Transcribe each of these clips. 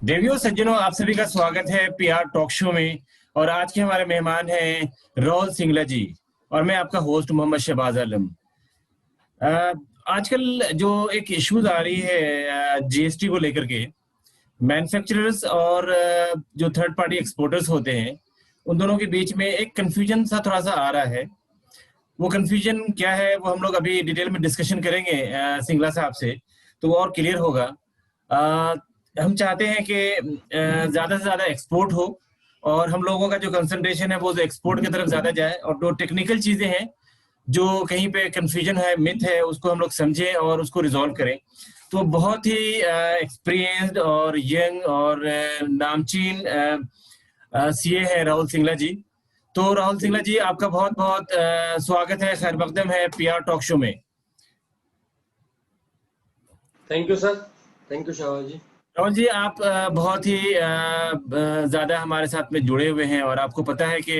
देवियों सज्जनों, आप सभी का स्वागत है पीआर टॉक शो में। और आज के हमारे मेहमान हैं राहुल सिंगला जी और मैं आपका होस्ट मोहम्मद शहबाज आलम। अ, आजकल जो एक इश्यूज आ रही है जीएसटी को लेकर के, मैन्युफैक्चरर्स और जो थर्ड पार्टी एक्सपोर्टर्स होते हैं उन दोनों के बीच में एक कंफ्यूजन सा थोड़ा सा आ रहा है। वो कंफ्यूजन क्या है वो हम लोग अभी डिटेल में डिस्कशन करेंगे सिंगला साहब से, तो वो और क्लियर होगा। अ, हम चाहते हैं कि ज्यादा से ज्यादा एक्सपोर्ट हो और हम लोगों का जो कंसंट्रेशन है वो एक्सपोर्ट की तरफ ज्यादा जाए, और जो टेक्निकल चीजें हैं जो कहीं पे कंफ्यूजन है, मिथ है, उसको हम लोग समझें और उसको रिजॉल्व करें। तो बहुत ही एक्सपीरियंस्ड और यंग और नामचीन सीए है राहुल सिंगला जी। तो राहुल सिंगला जी, आपका बहुत बहुत स्वागत है, खैर मकदम है पीआर टॉक शो में। Thank you sir. Thank you Shahbaz ji. Rahul ji, आप बहुत ही ज्यादा हमारे साथ में जुड़े हुए हैं और आपको पता है कि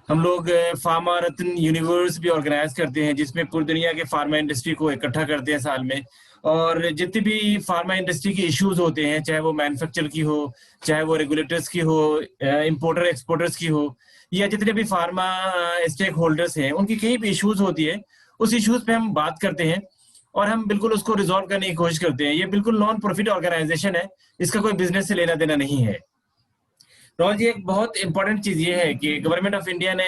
हम लोग फार्मा रत्न यूनिवर्स भी ऑर्गेनाइज करते हैं जिसमें पूरी दुनिया के फार्मा इंडस्ट्री को इकट्ठा करते हैं साल में। और जितनी भी फार्मा इंडस्ट्री की इश्यूज होते हैं, चाहे वो मैन्युफैक्चर की हो, चाहे वो रेगुलेटर्स की हो, इंपोर्टर एक्सपोर्टर्स की हो, या जितने भी फार्मा स्टेक होल्डर्स हैं उनकी कहीं भी इश्यूज होती है, उस इश्यूज पे हम बात करते हैं और हम बिल्कुल उसको रिजॉल्व करने की कोशिश करते हैं। ये बिल्कुल नॉन प्रॉफिट ऑर्गेनाइजेशन है, इसका कोई बिजनेस से लेना देना नहीं है। राहुल जी, एक बहुत इंपॉर्टेंट चीज ये है कि गवर्नमेंट ऑफ इंडिया ने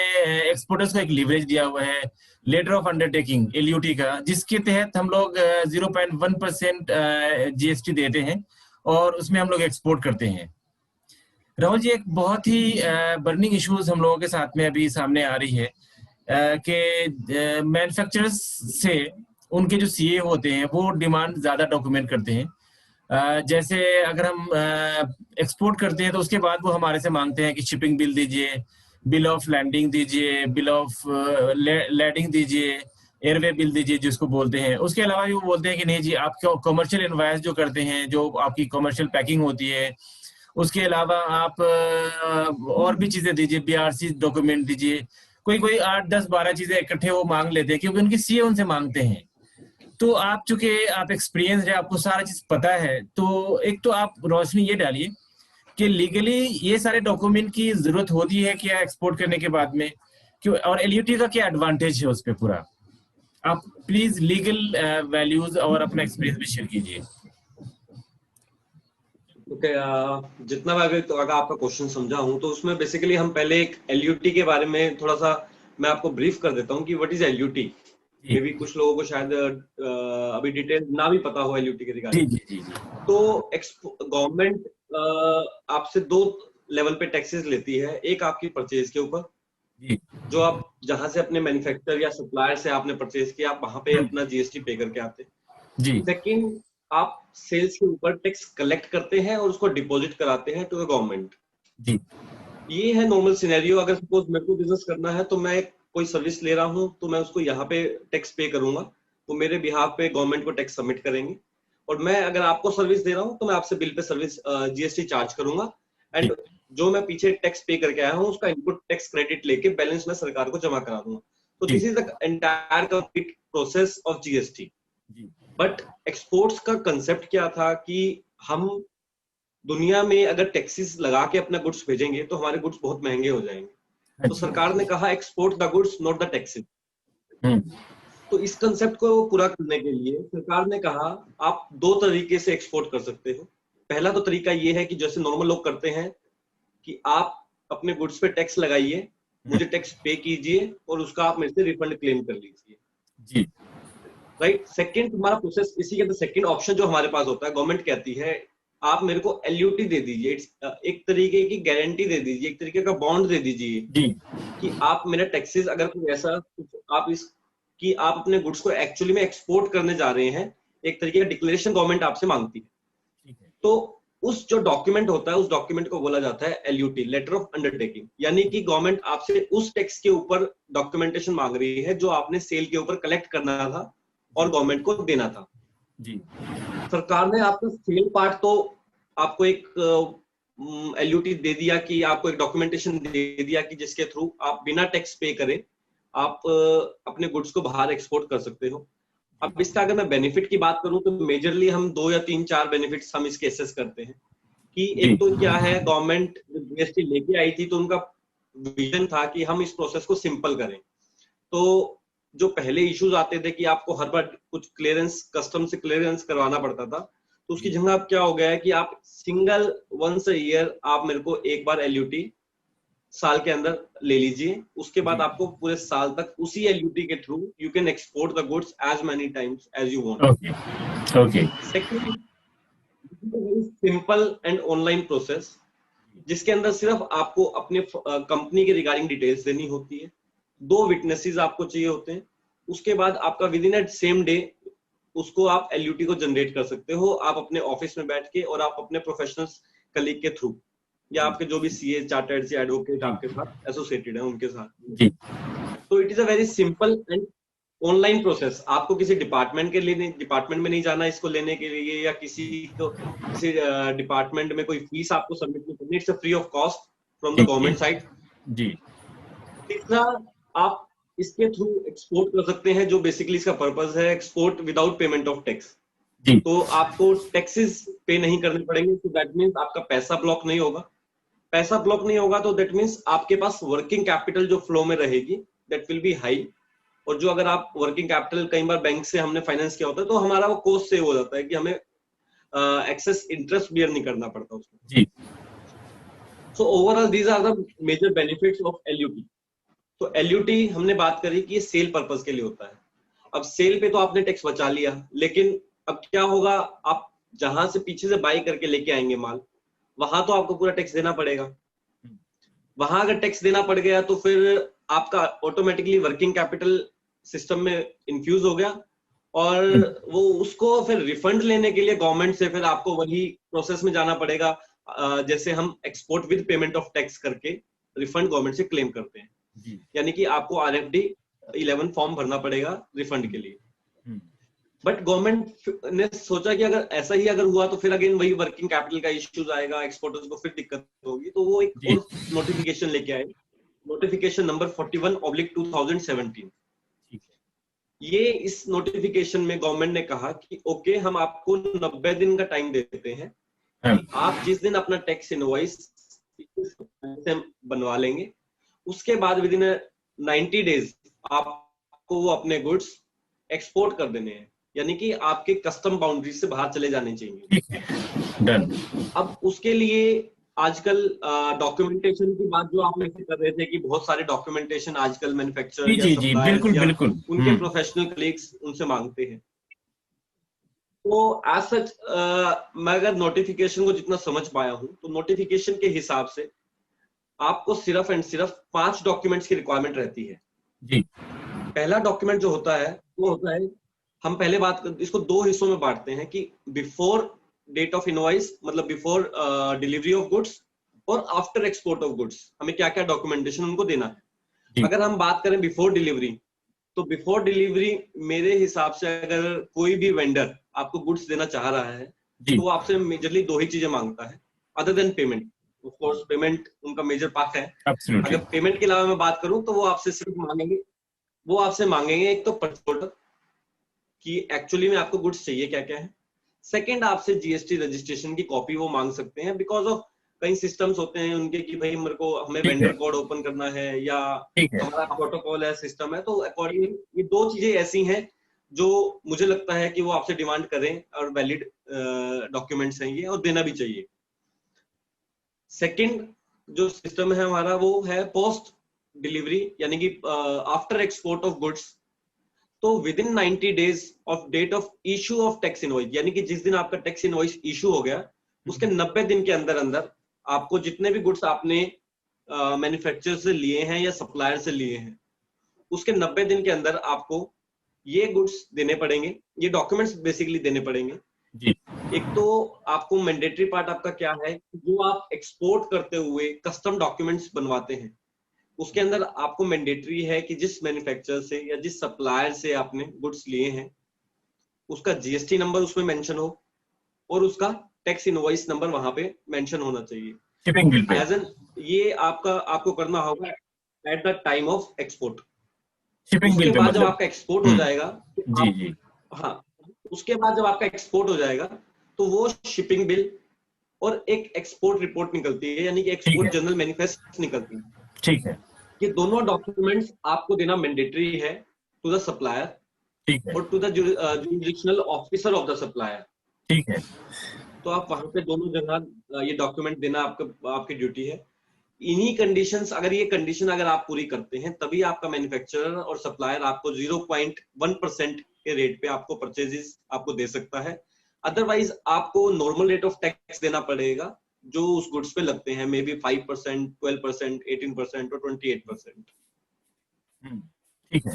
एक्सपोर्टर्स को एक लिवरेज दिया हुआ है, लेटर ऑफ अंडरटेकिंग एलयूटी का, जिसके तहत हम लोग 0.1% जीएसटी देते हैं और उसमें हम लोग एक्सपोर्ट करते हैं। राहुल जी, एक बहुत ही बर्निंग इश्यूज हम लोगों के साथ में अभी सामने आ रही है कि मैन्युफैक्चरर्स से उनके जो सीए होते हैं वो डिमांड ज्यादा डॉक्यूमेंट करते हैं। जैसे अगर हम एक्सपोर्ट करते हैं तो उसके बाद वो हमारे से मांगते हैं कि शिपिंग बिल दीजिए, बिल ऑफ लैंडिंग दीजिए, बिल ऑफ लैंडिंग दीजिए, एयरवे बिल दीजिए जिसको बोलते हैं। उसके अलावा भी वो बोलते हैं कि नहीं जी, आप कॉमर्शियल इनवॉइस जो करते हैं, जो आपकी कॉमर्शियल पैकिंग होती है, उसके अलावा आप और भी चीजें दीजिए, बीआरसी डॉक्यूमेंट दीजिए। कोई कोई 8 10 12 चीजें इकट्ठे वो मांग लेते हैं क्योंकि उनकी सीए उनसे मांगते हैं। तो आप चूंकि आप एक्सपीरियंस है, आपको सारा चीज पता है, तो एक तो आप रोशनी ये डालिए कि लीगली ये सारे डॉक्यूमेंट की जरूरत होती है क्या एक्सपोर्ट करने के बाद में, क्यों, और एलयूटी का क्या एडवांटेज है उस पर पूरा। आप प्लीज लीगल वैल्यूज और अपना एक्सपीरियंस भी शेयर कीजिए। ओके, जितना मैं अगर आपका क्वेश्चन समझा हूं तो उसमें बेसिकली हम पहले एक एलयूटी के बारे में थोड़ा सा मैं आपको ब्रीफ कर देता हूं कि व्हाट इज एलयूटी। मे भी कुछ लोगों को शायद अभी डिटेल ना भी पता हो एलयूटी के रिगार्डिंग। तो गवर्नमेंट आपसे दो लेवल पे टैक्सेस लेती है। एक आपकी परचेज के ऊपर, जो आप जहां से अपने मैन्युफैक्चरर या सप्लायर से आपने परचेज किया, आप वहां पे अपना जीएसटी पे करके आते हैं। सेकंड, आप सेल्स के ऊपर टैक्स कलेक्ट करते हैं और उसको डिपॉजिट कराते हैं टू द गवर्नमेंट। ये है नॉर्मल सिनेरियो। अगर सपोज मेरे को बिजनेस करना है तो मैं कोई सर्विस ले रहा हूं तो मैं उसको यहाँ पे टैक्स पे करूंगा, तो मेरे बिहाफ पे गवर्नमेंट को टैक्स सबमिट करेंगे। और मैं अगर आपको सर्विस दे रहा हूं तो मैं आपसे bill pay service GST charge करूंगा, एंड जो मैं पीछे टैक्स पे करके आया हूँ उसका इनपुट टैक्स क्रेडिट लेके बैलेंस में सरकार को जमा करा दूंगा। तो this is the entire complete process of GST. But exports का कंसेप्ट क्या था कि हम दुनिया में अगर टैक्सेस लगा के अपना गुड्स भेजेंगे तो हमारे गुड्स बहुत महंगे हो जाएंगे। तो सरकार ने कहा export the goods not the taxes. तो इस कंसेप्ट को पूरा करने के लिए सरकार ने कहा आप दो तरीके से एक्सपोर्ट कर सकते हो। पहला तो तरीका ये है कि जैसे नॉर्मल लोग करते हैं कि आप अपने गुड्स पे टैक्स लगाइए, मुझे टैक्स पे कीजिए और उसका आप मेरे से रिफंड क्लेम कर लीजिए। राइट। सेकंड हमारा प्रोसेस इसी के अंदर सेकंड ऑप्शन जो हमारे पास होता है, गवर्नमेंट कहती है आप मेरे को एलयूटी दे दीजिए, एक तरीके की गारंटी दे दीजिए, एक तरीके का बॉन्ड दे दीजिए कि आप मेरा टैक्सेस अगर कोई ऐसा आप इस कि आप अपने गुड्स को एक्चुअली में एक्सपोर्ट करने जा रहे हैं, एक तरीके का डिक्लेरेशन गवर्नमेंट आपसे मांगती है। तो उस जो डॉक्यूमेंट होता है उस डॉक्यूमेंट को बोला जाता है एलयूटी, लेटर ऑफ अंडरटेकिंग। यानी कि गवर्नमेंट आपसे उस टैक्स के ऊपर डॉक्यूमेंटेशन मांग रही है जो आपने सेल के ऊपर कलेक्ट करना था और गवर्नमेंट को देना था। सरकार ने आपको सेल पार्ट तो आपको एक एलयूटी दे दिया कि आपको एक डॉक्यूमेंटेशन दे दिया कि जिसके थ्रू आप बिना टैक्स पे करे आप अपने गुड्स को बाहर एक्सपोर्ट कर सकते हो। अब इसका अगर मैं बेनिफिट की बात करूं तो मेजरली हम 2 या 3 4 बेनिफिट्स हम इसके एसेस करते हैं कि जी एक तो क्या है, गवर्नमेंट जीएसटी लेके आई थी तो उनका विजन था कि हम इस प्रोसेस को सिंपल करें। तो जो पहले इश्यूज आते थे कि आपको हर बार कुछ क्लियरेंस, कस्टम से क्लियरेंस करवाना पड़ता था, तो उसकी जी जगह अब क्या हो गया है कि आप सिंगल वंस अ ईयर आप मेरे को एक बार एलयूटी साल के अंदर ले लीजिए, उसके बाद जी। आपको पूरे साल तक उसी एलयूटी के through you can export the goods as many times as you want. Okay okay. Second, simple and online process, जिसके अंदर सिर्फ आपको अपने कंपनी के रिगार्डिंग डिटेल्स देनी होती है, 2 विटनेसेस आपको चाहिए होते हैं, उसके बाद आपका विद इन सेम डे उसको आप एलयूटी को जनरेट कर सकते हो, आप अपने ऑफिस में बैठ के और आप अपने प्रोफेशनल कलीग के थ्रू, या जी आपके जो भी सीए, चार्टर्ड से एडवोकेट जी आपके साथ एसोसिएटेड है उनके साथ। जी तो it is a very simple and online process. आपको किसी डिपार्टमेंट के लिए, डिपार्टमेंट में नहीं जाना इसको लेने के लिए, या किसी को किसी डिपार्टमेंट में कोई फीस आपको सबमिट नहीं करनी। It's a free of cost from the जी जी गवर्नमेंट साइड। जी तीसरा, आप इसके थ्रू एक्सपोर्ट कर सकते हैं, जो बेसिकली इसका पर्पस है, export without payment of tax. जी तो आपको टैक्सेस पे नहीं करने पड़ेंगे, तो दैट मीन्स आपका पैसा ब्लॉक नहीं होगा। पैसा ब्लॉक नहीं होगा तो दैट मीन्स आपके पास वर्किंग कैपिटल जो फ्लो में रहेगी दैट विल बी हाई। और जो अगर आप वर्किंग कैपिटल कई बार बैंक से हमने फाइनेंस किया होता है तो हमारा वो कॉस्ट सेव हो जाता है कि हमें एक्सेस इंटरेस्ट बियर नहीं करना पड़ता उसमें। जी so overall these are the major benefits of LUT. तो एलयूटी हमने बात करी कि ये सेल पर्पस के लिए होता है। अब सेल पे तो आपने टैक्स बचा लिया, लेकिन अब क्या होगा, आप जहां से पीछे से बाई करके लेके आएंगे माल, वहां तो आपको पूरा टैक्स देना पड़ेगा। वहां अगर टैक्स देना पड़ गया तो फिर आपका ऑटोमेटिकली वर्किंग कैपिटल सिस्टम में इंफ्यूज हो गया, और वो उसको फिर रिफंड लेने के लिए गवर्नमेंट से फिर आपको वही प्रोसेस में जाना पड़ेगा, जैसे हम export with payment of tax करके रिफंड गवर्नमेंट से क्लेम करते हैं। जी यानी कि आपको आरएफडी 11 फॉर्म भरना पड़ेगा रिफंड के लिए। हम्म, बट गवर्नमेंट ने सोचा कि अगर ऐसा ही अगर हुआ तो फिर अगेन वही वर्किंग कैपिटल का इश्यूज आएगा, एक्सपोर्टर्स को फिर दिक्कत होगी, तो वो एक जी और नोटिफिकेशन लेके आए, नोटिफिकेशन नंबर 41/2017। ठीक है। ये इस नोटिफिकेशन में गवर्नमेंट ने कहा कि ओके, हम आपको 90 दिन का टाइम देते हैं हाँ, कि आप जिस दिन अपना टैक्स इनवॉइस से बनवा लेंगे, उसके बाद विद इन 90 डेज आपको वो अपने गुड्स एक्सपोर्ट कर देने हैं, यानी कि आपके कस्टम बाउंड्री से बाहर चले जाने चाहिए। ठीक है, डन। अब उसके लिए आजकल डॉक्यूमेंटेशन की बात जो आप मेरे से कर रहे थे कि बहुत सारे डॉक्यूमेंटेशन आजकल मैन्युफैक्चरर जी या जी जी, सप्लायर्स बिल्कुल या बिल्कुल। उनके प्रोफेशनल कलीग्स उनसे मांगते हैं। तो एज सच मैं अगर नोटिफिकेशन को जितना समझ पाया हूं तो नोटिफिकेशन के हिसाब से आपको सिर्फ एंड सिर्फ 5 डॉक्यूमेंट्स की रिक्वायरमेंट रहती है। जी पहला डॉक्यूमेंट जो होता है वो होता है, हम पहले इसको 2 हिस्सों में बांटते हैं कि बिफोर डेट ऑफ इनवॉइस, मतलब बिफोर डिलीवरी ऑफ गुड्स, और आफ्टर एक्सपोर्ट ऑफ गुड्स हमें क्या क्या डॉक्यूमेंटेशन उनको देना है। जी अगर हम बात करें बिफोर डिलीवरी, तो बिफोर डिलीवरी मेरे हिसाब से अगर कोई भी वेंडर आपको गुड्स देना चाह रहा है जी तो वो आपसे मेजरली 2 ही चीजें मांगता है, other than payment. Of course payment उनका मेजर पार्ट है। एब्सोल्युटली। अगर पेमेंट के अलावा मैं बात करूं तो वो आपसे मांगेंगे एक तो परचेज ऑर्डर कि एक्चुअली में आपको गुड्स चाहिए क्या क्या है। सेकंड, आपसे जीएसटी रजिस्ट्रेशन की कॉपी वो मांग सकते हैं, बिकॉज ऑफ कई सिस्टम्स होते हैं उनके कि भाई मेरे को हमें ठीक है वेंडर कोड ओपन करना है या ठीक है। हमारा प्रोटोकॉल है, सिस्टम है, तो अकॉर्डिंगली ये 2 चीजें ऐसी हैं जो मुझे लगता है कि वो आपसे डिमांड करें, और वैलिड डॉक्यूमेंट्स हैं ये, और देना भी चाहिए। सेकंड जो सिस्टम है हमारा वो है पोस्ट डिलीवरी, यानी कि आफ्टर एक्सपोर्ट ऑफ गुड्स। तो within 90 days of date of issue of tax invoice, यानी कि जिस दिन आपका टैक्स इनवॉइस इशू हो गया उसके 90 दिन के अंदर अंदर आपको जितने भी गुड्स आपने मैन्युफैक्चरर से लिए हैं या सप्लायर से लिए हैं, उसके 90 दिन के अंदर आपको ये गुड्स देने पड़ेंगे, ये डॉक्यूमेंट्स बेसिकली देने पड़ेंगे। जी एक तो आपको मैंडेटरी पार्ट आपका क्या है, जो आप एक्सपोर्ट करते हुए कस्टम डॉक्यूमेंट्स बनवाते हैं, उसके अंदर आपको मैंडेटरी है कि जिस मैन्युफैक्चरर से या जिस सप्लायर से आपने गुड्स लिए हैं उसका जीएसटी नंबर उसमें मेंशन हो, और उसका टैक्स इनवॉइस नंबर वहां पे मेंशन होना चाहिए। शिपिंग बिल पे। एज एन ये आपको करना होगा at the time of export. Shipping bill उसके पे बाद जब मतलब। आपका एक्सपोर्ट हो जाएगा तो जी आप, जी हाँ, उसके बाद जब आपका एक्सपोर्ट हो जाएगा तो वो शिपिंग बिल और एक एक्सपोर्ट रिपोर्ट निकलती है, यानी कि एक्सपोर्ट जनरल मैनिफेस्ट निकलती है। ठीक है। ये दोनों डॉक्यूमेंट्स आपको देना मैंडेटरी है टू द सप्लायर, ठीक है। और to the jurisdictional officer of the supplier. ठीक है। तो आप वहां पे दोनों जगह ये डॉक्यूमेंट देना आपकी ड्यूटी है। इन्हीं कंडीशंस, अगर ये कंडीशन अगर आप पूरी करते हैं, तभी आपका मैन्युफैक्चरर और सप्लायर आपको 0.1% के रेट पे आपको परचेजेस आपको दे सकता है। अदरवाइज आपको नॉर्मल रेट ऑफ टैक्स देना पड़ेगा जो उस गुड्स पे लगते हैं, मे बी 5%, 12%, 18% और 28%। ठीक है।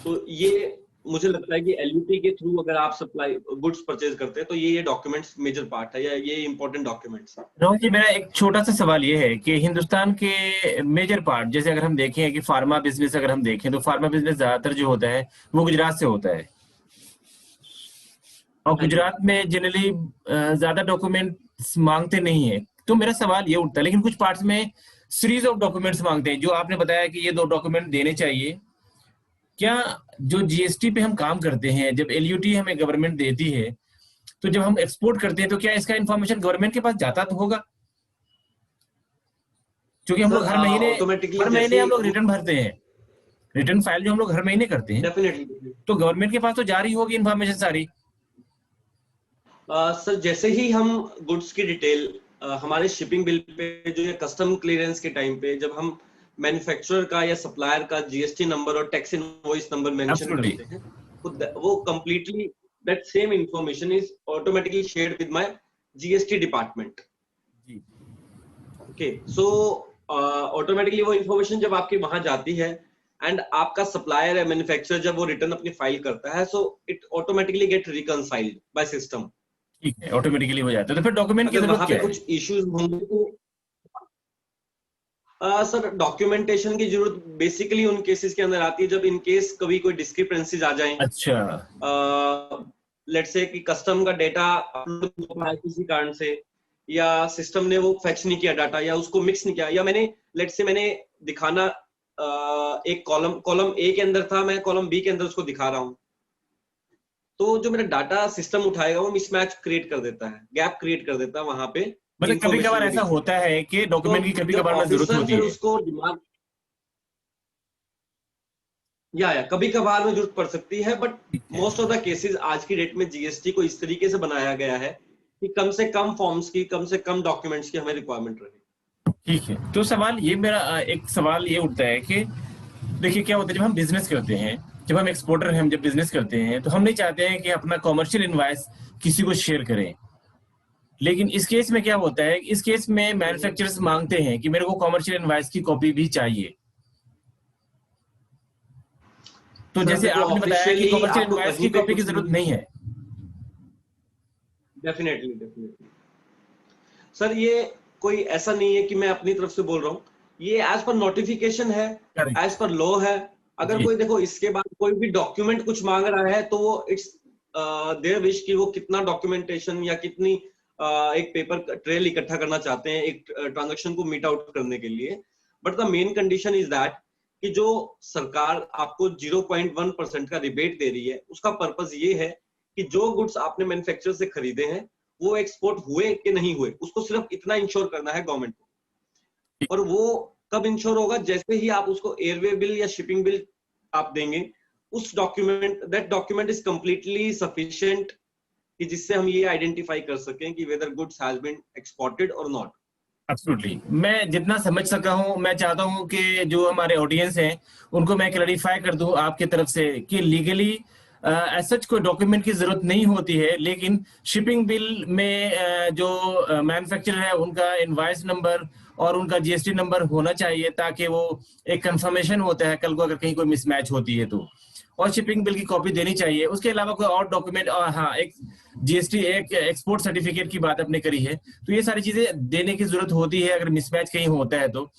तो ये मुझे लगता है कि एलयूटी के थ्रू अगर आप सप्लाई गुड्स परचेज करते हैं तो ये डॉक्यूमेंट्स मेजर पार्ट है, या ये इंपॉर्टेंट डॉक्यूमेंट्स है। रोहन जी, मेरा एक छोटा सा सवाल ये है कि हिंदुस्तान के मेजर पार्ट, जैसे अगर हम देखें कि फार्मा बिजनेस अगर हम देखें तो फार्मा बिजनेस ज्यादातर जो होता है वो गुजरात से होता है, और गुजरात में जनरली ज्यादा डॉक्यूमेंट्स मांगते नहीं है। तो मेरा सवाल ये उठता है, लेकिन कुछ पार्ट्स में सीरीज ऑफ डॉक्यूमेंट्स मांगते हैं, जो आपने बताया कि ये 2 डॉक्यूमेंट देने चाहिए। क्या जो जीएसटी पे हम काम करते हैं, जब एलयूटी हमें गवर्नमेंट देती है, तो जब हम एक्सपोर्ट करते हैं तो क्या इसका इंफॉर्मेशन गवर्नमेंट के पास जाता तो होगा? क्योंकि हम लोग हर महीने हम लोग रिटर्न भरते हैं, रिटर्न फाइल जो हम लोग हर महीने करते हैं, डेफिनेटली तो गवर्नमेंट के पास तो जा रही होगी इंफॉर्मेशन सारी। सर जैसे ही हम गुड्स की डिटेल हमारे शिपिंग बिल पे जो है कस्टम क्लियरेंस के टाइम पे जब हम मैन्युफैक्चरर का या सप्लायर का जीएसटी नंबर और टैक्स इनवॉइस नंबर मेंशन करते हैं, तो वो completely that same information is automatically shared with my GST department. Okay, so automatically वो इंफॉर्मेशन जब आपके वहां जाती है एंड आपका सप्लायर या मैन्युफैक्चरर जब वो रिटर्न अपनी फाइल करता है, so it automatically get reconciled by system. ठीक है, ऑटोमेटिकली हो जाता है। तो फिर डॉक्यूमेंट की जरूरत क्या है? कुछ इश्यूज होंगे तो सर डॉक्यूमेंटेशन की जरूरत बेसिकली उन केसेस के अंदर आती है जब इन केस कभी कोई डिस्क्रिपेंसीज आ जाएं। अच्छा, लेट्स से कि कस्टम का डेटा अपलोड हो पाया किसी कारण से, या सिस्टम ने वो फेच नहीं किया डाटा, या उसको मिक्स नहीं किया, या मैंने दिखाना एक कॉलम ए के अंदर था, मैं कॉलम बी के अंदर उसको दिखा रहा हूँ, तो जो मेरा डाटा सिस्टम उठाएगा वो मिसमैच क्रिएट कर देता है, गैप क्रिएट कर देता है वहां पे। मतलब कभी कभार ऐसा होता है कि डॉक्यूमेंट की कभी कभार में जरूरत होती है, उसको डिमांड या कभी कभार में जरूरत पड़ सकती है, but most of the cases आज की डेट में जीएसटी को इस तरीके से बनाया गया है कि कम से कम फॉर्म्स की, कम से कम डॉक्यूमेंट्स की हमें रिक्वायरमेंट रहे। ठीक है। तो सवाल ये, मेरा एक सवाल ये उठता है कि देखिए क्या होता है, जब हम बिजनेस करते हैं, जब हम एक्सपोर्टर हैं, हम जब बिजनेस करते हैं तो हम नहीं चाहते हैं कि अपना कॉमर्शियल इनवॉइस किसी को शेयर करें। लेकिन इस केस में क्या होता है, इस केस में मैन्युफैक्चरर्स मांगते हैं कि मेरे को कॉमर्शियल इनवॉइस की कॉपी भी चाहिए। तो जैसे आपने बताया कि कॉमर्शियल इनवॉइस की कॉपी की जरूरत नहीं है। डेफिनेटली सर, ये कोई ऐसा नहीं है कि मैं अपनी तरफ से बोल रहा हूँ, ये एज पर नोटिफिकेशन है, एज पर लॉ है। अगर कोई देखो इसके बाद कोई भी डॉक्यूमेंट कुछ मांग रहा है तो वो इट्स देयर विश कि वो कितना डॉक्यूमेंटेशन या कितनी एक पेपर ट्रेल इकट्ठा करना चाहते हैं एक ट्रांजैक्शन को मीट आउट करने के लिए। But the main condition is that कि जो सरकार आपको 0.1% का रिबेट दे रही है, उसका पर्पस ये है कि जो गुड्स आपने मैन्युफैक्चरर से खरीदे हैं वो एक्सपोर्ट हुए कि नहीं हुए, उसको सिर्फ इतना इंश्योर करना है गवर्नमेंट को। और वो कब इंश्योर होगा, जैसे ही आप उसको एयरवे बिल या शिपिंग बिल आप देंगे, उस that document is completely sufficient कि जिससे हम ये आइडेंटिफाई कर सकें कि whether goods has been exported और नॉट। एब्सोल्युटली, मैं जितना समझ सका हूं, मैं चाहता हूं कि जो हमारे ऑडियंस हैं उनको मैं क्लैरिफाई कर दूं आपके तरफ से कि लीगली सच कोई डॉक्यूमेंट की जरूरत नहीं होती है, लेकिन शिपिंग बिल में जो मैन्युफैक्चरर है उनका इनवॉइस नंबर और उनका जीएसटी नंबर होना चाहिए, ताकि वो एक कंफर्मेशन होता है कल को अगर कहीं कोई मिसमैच होती है तो। और शिपिंग बिल की कॉपी देनी चाहिए। उसके अलावा कोई और डॉक्यूमेंट, हाँ, एक जीएसटी, एक एक्सपोर्ट सर्टिफिकेट की बात आपने करी है, तो ये सारी चीजें देने की जरूरत होती है अगर मिसमैच कहीं होता है तो।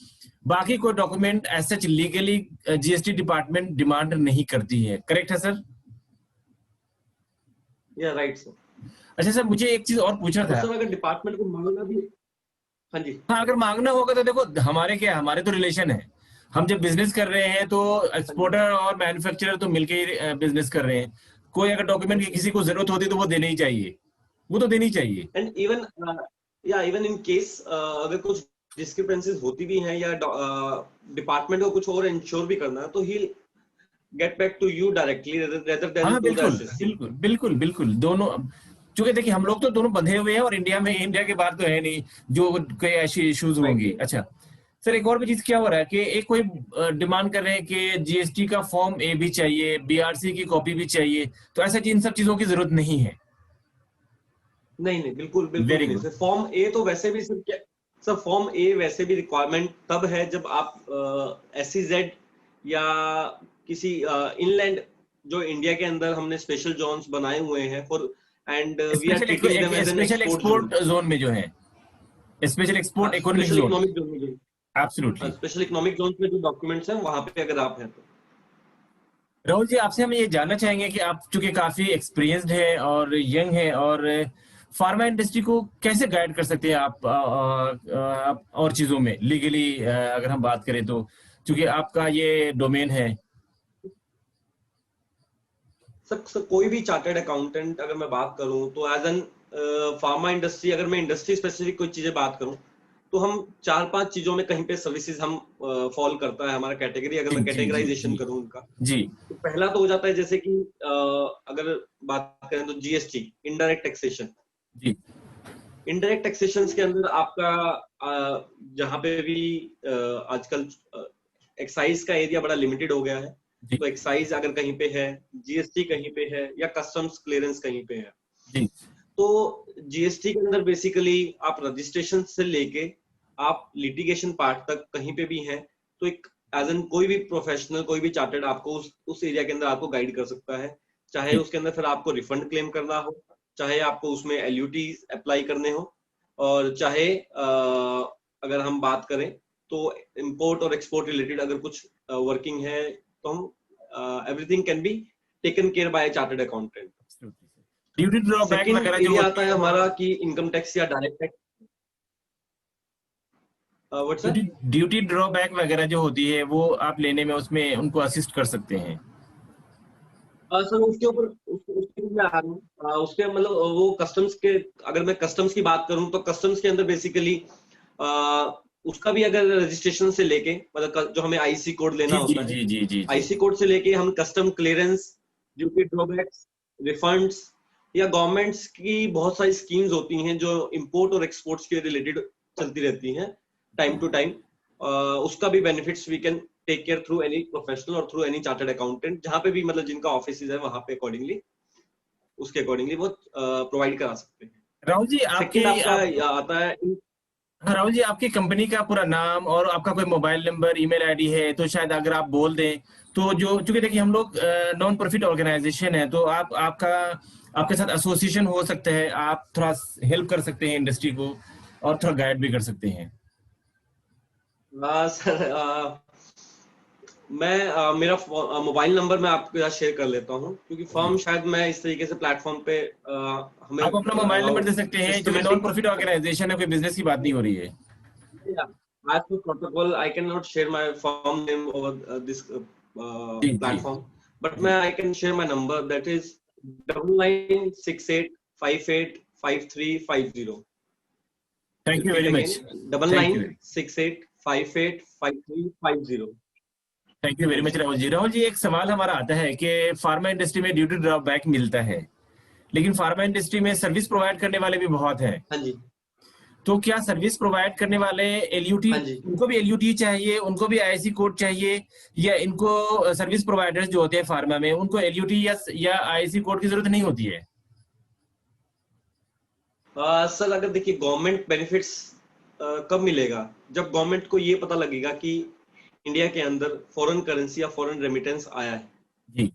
बाकी कोई document as such legally GST department demand नहीं करती है। करेक्ट है सर? या राइट सर। अच्छा सर, मुझे एक चीज और पूछना था। सर अगर डिपार्टमेंट को मांगना भी, हाँ जी, हाँ, अगर मांगना होगा तो देखो हमारे तो रिलेशन है। हम जब बिजनेस कर रहे हैं तो एक्सपोर्टर और मैन्युफैक्चरर तो मिलके ही बिजनेस कर रहे हैं। कोई अगर डॉक्यूमेंट की किसी को जरूरत होती तो वो देनी ही चाहिए, वो तो देनी चाहिए। एंड इवन या इवन इन केस अगर कुछ डिस्क्रिपेंसीज होती भी हैं या डिपार्टमेंट को कुछ और इंश्योर भी करना है, तो he get back to you directly rather than हाँ टू द बिल्कुल एसएससी। बिल्कुल बिल्कुल बिल्कुल, दोनों। क्योंकि देखिए हम लोग तो दोनों बंधे हुए हैं, और इंडिया में, इंडिया के बाहर तो है नहीं जो कोई ऐसी इश्यूज राइट। होंगी। अच्छा सर, एक और भी चीज क्या हो रहा है कि एक कोई डिमांड कर रहे हैं कि जीएसटी का फॉर्म ए भी चाहिए, बीआरसी की कॉपी भी चाहिए, तो ऐसा इन सब चीजों की जरूरत नहीं है। नहीं नहीं, बिल्कुल बिल्कुल भी वेरी नहीं गुड। सर। फॉर्म ए तो वैसे भी सर क्या सर, फॉर्म ए वैसे भी रिक्वायरमेंट तब है जब आप एसईजेड या किसी इनलैंड, जो इंडिया के अंदर हमने स्पेशल जोन्स बनाए हुए हैं for, and we are treating them as an special export zone. Export zone में जो है, special export economic special zone. Economic zone में जो एब्सोल्युटली। स्पेशल इकोनॉमिक जोन में जो डॉक्यूमेंट्स हैं वहां पे अगर आप हैं तो। राहुल जी, आपसे हम ये जानना चाहेंगे कि आप चूंकि काफी एक्सपीरियंस्ड हैं और यंग हैं, और फार्मा इंडस्ट्री को कैसे गाइड कर सकते हैं आप और चीजों में लीगली, अगर हम बात करें तो, चूंकि आपका ये डोमेन है। सर कोई भी चार्टर्ड अकाउंटेंट अगर मैं बात करूं तो एज एन फार्मा इंडस्ट्री, अगर मैं इंडस्ट्री स्पेसिफिक कोई चीजें बात करूं तो हम 4-5 चीजों में कहीं पे सर्विसेज हम फॉल करता है हमारा कैटेगरी, अगर जी मैं जी जी कैटेगराइजेशन जी करूं उनका। जी तो पहला तो हो जाता है जैसे कि अगर बात करें तो जीएसटी, इनडायरेक्ट टैक्सेशन। जी इनडायरेक्ट टैक्सेशन के अंदर आपका जहाँ पे भी आजकल एक्साइज का एरिया बड़ा लिमिटेड हो गया है, जी तो एक्साइज अगर कहीं पे है, जीएसटी कहीं पे है, या कस्टम्स क्लियरेंस कहीं पे है, जी तो जीएसटी के अंदर बेसिकली आप रजिस्ट्रेशन से लेके आप लिटिगेशन पार्ट तक कहीं पे भी हैं, तो एक एज एन कोई भी प्रोफेशनल, कोई भी चार्टर्ड आपको उस एरिया के अंदर आपको गाइड कर सकता है। चाहे जी उसके अंदर फिर आपको रिफंड क्लेम करना हो, चाहे आपको उसमें एलयूटी अप्लाई करने हो, और चाहे अगर हम बात करें तो इंपोर्ट और एक्सपोर्ट रिलेटेड अगर कुछ वर्किंग है, तो हम everything can be taken care bye chartered accountant. Duty drawback second वगैरह जो एरिया होती आता है है वो हमारा कि इनकम टैक्स या direct tax. What sir? Duty duty drawback वगैरह जो होती है वो आप लेने में उसमें उनको असिस्ट कर सकते हैं। सर उसके ऊपर उसके ऊपर मैं आ रहा हूँ। उसके मतलब वो कस्टम्स के, अगर मैं कस्टम्स की बात करूं तो कस्टम्स के अंदर बेसिकली उसका भी अगर रजिस्ट्रेशन से लेके, मतलब जो हमें आईसी कोड लेना जी जी होता है, जी जी जी जी आईसी कोड से लेके हम custom clearance, duty drawbacks, refunds, या गवर्नमेंट्स की बहुत सारी स्कीम्स होती हैं जो इंपोर्ट और एक्सपोर्ट्स के रिलेटेड चलती रहती हैं टाइम टू टाइम, उसका भी benefits we can take care through any professional और थ्रू एनी चार्टर्ड अकाउंटेंट, जहां पे भी मतलब जिनका ऑफिस है वहां पे अकॉर्डिंगली, उसके अकॉर्डिंगली वो प्रोवाइड करा सकते हैं। राहुल जी, सेकंड आपकी आपका आप आता है हाँ, राहुल जी, आपकी कंपनी का पूरा नाम और आपका कोई मोबाइल नंबर, ईमेल आईडी है तो शायद अगर आप बोल दें तो, जो चूंकि देखिए हम लोग नॉन प्रॉफिट ऑर्गेनाइजेशन है, तो आप आपका आपके साथ एसोसिएशन हो सकता है, आप थोड़ा हेल्प कर सकते हैं इंडस्ट्री को, और थोड़ा गाइड भी कर सकते हैं। सर मैं मेरा मोबाइल नंबर मैं आपके साथ शेयर कर लेता हूँ, क्योंकि जी, फर्म शायद मैं इस तरीके से प्लेटफॉर्म पे हमें आप अपना मोबाइल अलाउ नंबर दे सकते हैं, क्योंकि नॉन सिस्टमेटिक, प्रॉफिट ऑर्गेनाइजेशन है, कोई बिजनेस की बात नहीं हो रही है। as per protocol I cannot share my firm name over this जी जी platform, but जी। I can share my number, that is 9968585350। Thank you Repeat very again, much. Double thank nine you six eight five eight five three five zero thank you very thanks much sir. Rahul ji. Rahul ji, एक सवाल हमारा आता है कि pharma industry में duty drawback मिलता है, लेकिन फार्मा इंडस्ट्री में सर्विस प्रोवाइड करने वाले भी बहुत हैं। हाँ जी, तो क्या सर्विस प्रोवाइड करने वाले एलयूटी, हाँ जी। उनको भी एलयूटी चाहिए, उनको भी आईसी कोड चाहिए, या इनको सर्विस प्रोवाइडर्स जो होते हैं फार्मा में उनको एलयूटी या आईसी कोड की जरूरत नहीं होती है? सर अगर देखिए गवर्नमेंट बेनिफिट्स कब मिलेगा, जब गवर्नमेंट को ये पता लगेगा कि इंडिया के अंदर फॉरेन करेंसी या फॉरेन रेमिटेंस आया है। जी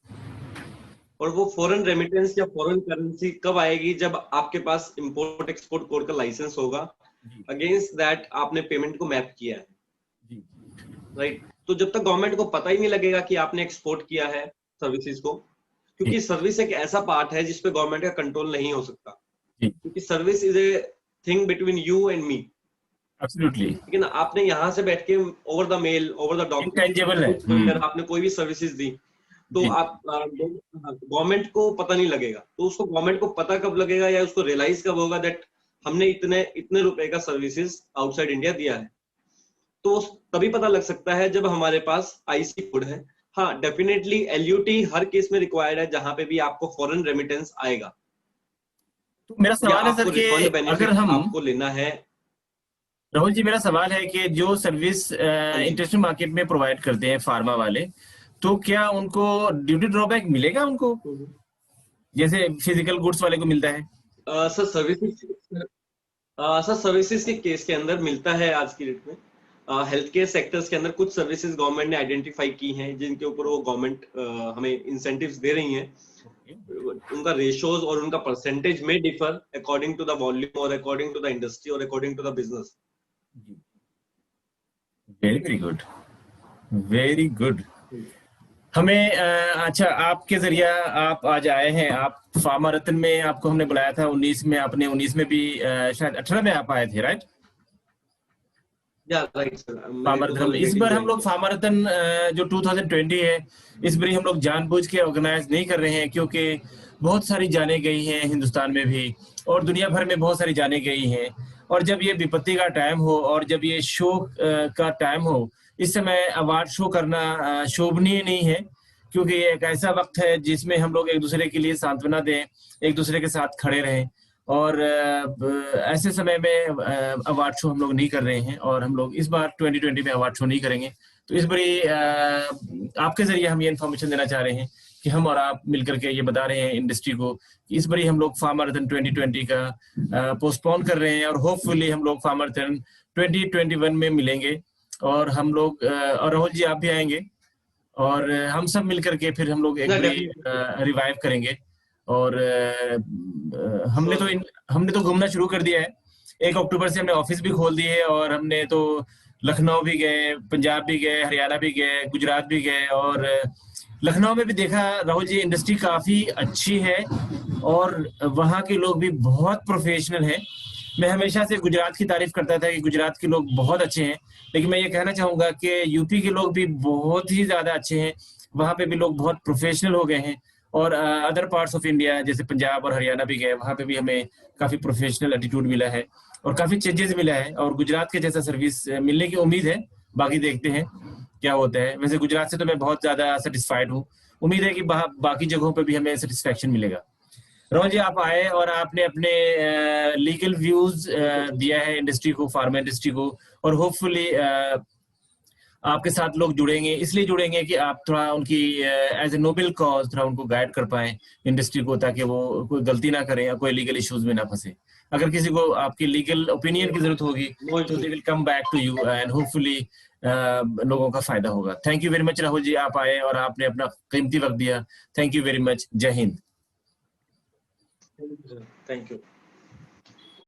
और वो फॉरेन रेमिटेंस या फॉरेन करेंसी कब आएगी, जब आपके पास इंपोर्ट एक्सपोर्ट कोड का लाइसेंस होगा, जी अगेंस्ट दैट आपने पेमेंट को मैप किया है, जी राइट। तो जब तक गवर्नमेंट को पता ही नहीं लगेगा कि आपने एक्सपोर्ट किया है सर्विसेज को, जी क्योंकि सर्विस एक ऐसा पार्ट है जिसपे गवर्नमेंट का कंट्रोल नहीं हो सकता, जी। क्योंकि service is a thing between you and me. Absolutely लेकिन आपने यहाँ से बैठ के over the mail, over the intangible है। डॉक्यूमेंट आपने कोई भी सर्विसेज दी, तो जी आप गवर्नमेंट को पता नहीं लगेगा। तो उसको गवर्नमेंट को पता कब लगेगा या उसको रियलाइज कब होगा दैट हमने इतने इतने रुपए का सर्विसेज आउटसाइड इंडिया दिया है। तो तभी पता लग सकता है जब हमारे पास आईसी कोड है। हाँ, डेफिनेटली एलयूटी हर केस में रिक्वायर्ड है जहां पे भी आपको फॉरेन रेमिटेंस आएगा, तो मेरा या सवाल है सर आपको कि रिफंड अगर बेनिफिट हम, आपको लेना है। राहुल जी मेरा सवाल है कि जो सर्विस हाँ जी। इंटरनेशनल मार्केट में प्रोवाइड करते हैं फार्मा वाले, तो क्या उनको ड्यूटी ड्रॉबैक मिलेगा उनको, जैसे फिजिकल गुड्स वाले को मिलता है? सर सर्विसेज, सर सर्विसेज के केस के अंदर मिलता है आज की डेट में। हेल्थ केयर सेक्टर्स के अंदर कुछ सर्विसेज गवर्नमेंट ने आइडेंटिफाई की हैं जिनके ऊपर वो गवर्नमेंट हमें इंसेंटिव्स दे रही हैं। उनका रेशोज और उनका परसेंटेज में differ according to the volume और अकॉर्डिंग टू द इंडस्ट्री और according to the business. Very very good, very good. हमें अच्छा, आपके जरिया आप आज आए हैं, आप फार्मा रत्न में आपको हमने बुलाया था 19 में, आपने 19 में भी शायद 18 में आप आए थे, राइट? या राइट सर, मैंने फार्मा रत्न। इस 2018 बार हम ज्वाइन लोग किया। फार्मा रत्न जो 2020 है, इस बार हम लोग जानबूझ के ऑर्गेनाइज नहीं कर रहे हैं, क्योंकि बहुत सारी जाने गई हैं हिंदुस्तान में भी और दुनिया भर में बहुत सारी जाने गई हैं। और जब ये विपत्ति का टाइम हो और जब ये शोक का टाइम हो, इस समय अवार्ड शो करना शोभनीय नहीं है, क्योंकि ये एक ऐसा वक्त है जिसमें हम लोग एक दूसरे के लिए सांत्वना दें, एक दूसरे के साथ खड़े रहें। और ऐसे समय में अवार्ड शो हम लोग नहीं कर रहे हैं, और हम लोग इस बार 2020 में अवार्ड शो नहीं करेंगे। तो इस बारी आपके जरिए हम ये इन्फॉर्मेशन देना चाह रहे हैं कि हम और आप मिलकर के ये बता रहे हैं इंडस्ट्री को कि इस बारी हम लोग फार्मा रत्न 2020 का पोस्टपोन कर रहे हैं, और होपफुली हम लोग फार्मा रत्न 2021 में मिलेंगे। और हम लोग और राहुल जी आप भी आएंगे, और हम सब मिलकर के फिर हम लोग एक बारी रिवाइव करेंगे। और हमने तो घूमना शुरू कर दिया है। 1 अक्टूबर से हमने ऑफिस भी खोल दिए है, और हमने तो लखनऊ भी गए, पंजाब भी गए, हरियाणा भी गए, गुजरात भी गए। और लखनऊ में भी देखा राहुल जी, इंडस्ट्री काफी अच्छी है और वहाँ के लोग भी बहुत प्रोफेशनल हैं। मैं हमेशा से गुजरात की तारीफ करता था कि गुजरात के लोग बहुत अच्छे हैं, लेकिन मैं ये कहना चाहूंगा कि यूपी के लोग भी बहुत ही ज्यादा अच्छे हैं। वहाँ पे भी लोग बहुत प्रोफेशनल हो गए हैं। और अदर पार्ट्स ऑफ इंडिया जैसे पंजाब और हरियाणा भी गए, वहाँ पे भी हमें काफी प्रोफेशनल एटीट्यूड मिला है और काफी चेंजेस मिला है, और गुजरात के जैसा सर्विस मिलने की उम्मीद है। बाकी देखते हैं क्या होता है। वैसे गुजरात से तो मैं बहुत ज्यादा सेटिस्फाइड हूँ, उम्मीद है कि बाकी जगहों पे भी हमें सेटिस्फेक्शन मिलेगा। रोहन जी आप आए और आपने अपने लीगल व्यूज दिया है इंडस्ट्री को, फार्मा इंडस्ट्री को, और होपफुली आपके साथ लोग जुड़ेंगे, इसलिए जुड़ेंगे कि आप थोड़ा उनकी एज ए नोबल कॉज थोड़ा उनको गाइड कर पाए इंडस्ट्री को, ताकि वो कोई गलती ना करें या कोई लीगल इश्यूज में ना फंसे। अगर किसी को आपकी लीगल ओपिनियन की जरूरत होगी तो they will come back to you, and hopefully लोगों का फायदा होगा। Thank you very much Rahul ji, आप आए और आपने अपना कीमती वक्त दिया। Thank you very much. जय हिंद। Thank you.